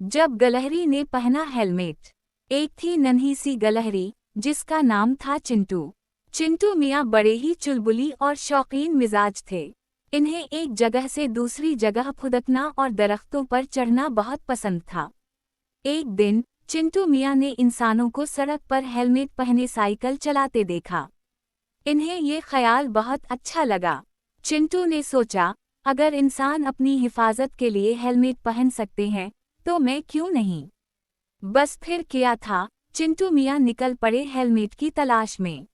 जब गलहरी ने पहना हेलमेट। एक थी नन्ही सी गलहरी जिसका नाम था चिंटू। चिंटू मियाँ बड़े ही चुलबुली और शौकीन मिजाज थे। इन्हें एक जगह से दूसरी जगह फुदकना और दरख्तों पर चढ़ना बहुत पसंद था। एक दिन चिंटू मियाँ ने इंसानों को सड़क पर हेलमेट पहने साइकिल चलाते देखा। इन्हें ये ख्याल बहुत अच्छा लगा। चिंटू ने सोचा, अगर इंसान अपनी हिफाजत के लिए हेलमेट पहन सकते हैं तो मैं क्यों नहीं। बस फिर क्या था, चिंटू मियाँ निकल पड़े हेलमेट की तलाश में।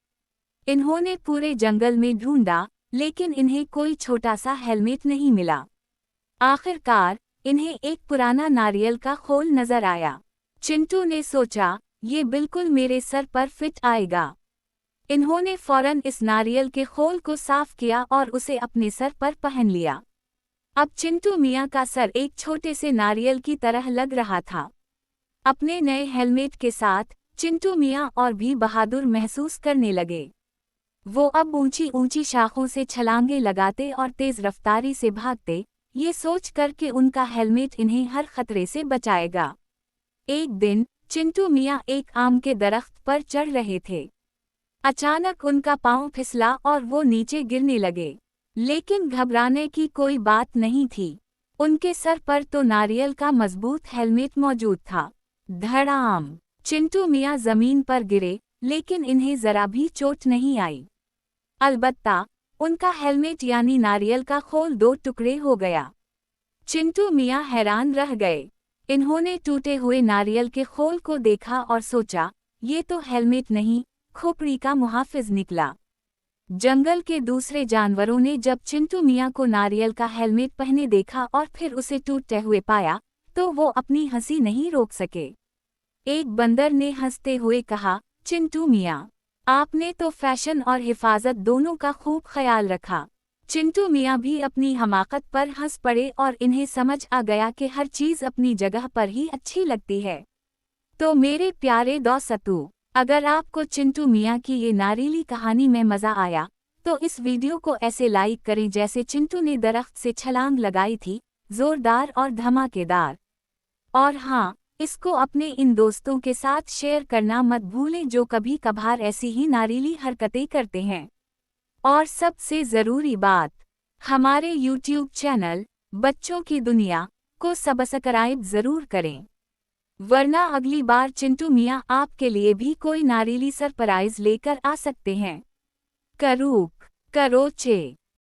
इन्होंने पूरे जंगल में ढूंढा, लेकिन इन्हें कोई छोटा सा हेलमेट नहीं मिला। आखिरकार इन्हें एक पुराना नारियल का खोल नजर आया। चिंटू ने सोचा, ये बिल्कुल मेरे सर पर फिट आएगा। इन्होंने फौरन इस नारियल के खोल को साफ किया और उसे अपने सर पर पहन लिया। अब चिंटू मियाँ का सर एक छोटे से नारियल की तरह लग रहा था। अपने नए हेलमेट के साथ चिंटू मियाँ और भी बहादुर महसूस करने लगे। वो अब ऊंची ऊंची शाखों से छलांगे लगाते और तेज रफ्तारी से भागते, ये सोच कर कि उनका हेलमेट इन्हें हर खतरे से बचाएगा। एक दिन चिंटू मियाँ एक आम के दरख्त पर चढ़ रहे थे। अचानक उनका पांव फिसला और वो नीचे गिरने लगे। लेकिन घबराने की कोई बात नहीं थी। उनके सर पर तो नारियल का मजबूत हेलमेट मौजूद था। धड़ाम! चिंटू मियाँ जमीन पर गिरे, लेकिन इन्हें जरा भी चोट नहीं आई। अलबत्ता उनका हेलमेट यानी नारियल का खोल दो टुकड़े हो गया। चिंटू मियाँ हैरान रह गए। इन्होंने टूटे हुए नारियल के खोल को देखा और सोचा, ये तो हेलमेट नहीं, खोपड़ी का मुहाफिज निकला। जंगल के दूसरे जानवरों ने जब चिंटू मियाँ को नारियल का हेलमेट पहने देखा और फिर उसे टूटते हुए पाया, तो वो अपनी हंसी नहीं रोक सके। एक बंदर ने हंसते हुए कहा, चिंटू मियाँ, आपने तो फैशन और हिफाजत दोनों का खूब ख्याल रखा। चिंटू मियाँ भी अपनी हमाकत पर हंस पड़े और इन्हें समझ आ गया कि हर चीज़ अपनी जगह पर ही अच्छी लगती है। तो मेरे प्यारे दोस्तों, अगर आपको चिंटू मियाँ की ये नारीली कहानी में मज़ा आया, तो इस वीडियो को ऐसे लाइक करें जैसे चिंटू ने दरख्त से छलांग लगाई थी, जोरदार और धमाकेदार। और हाँ, इसको अपने इन दोस्तों के साथ शेयर करना मत भूलें जो कभी कभार ऐसी ही नारीली हरकतें करते हैं। और सबसे ज़रूरी बात, हमारे YouTube चैनल बच्चों की दुनिया को सब्सक्राइब ज़रूर करें, वरना अगली बार चिंटू मियाँ आपके लिए भी कोई नारीली सरप्राइज लेकर आ सकते हैं। करूक करोचे।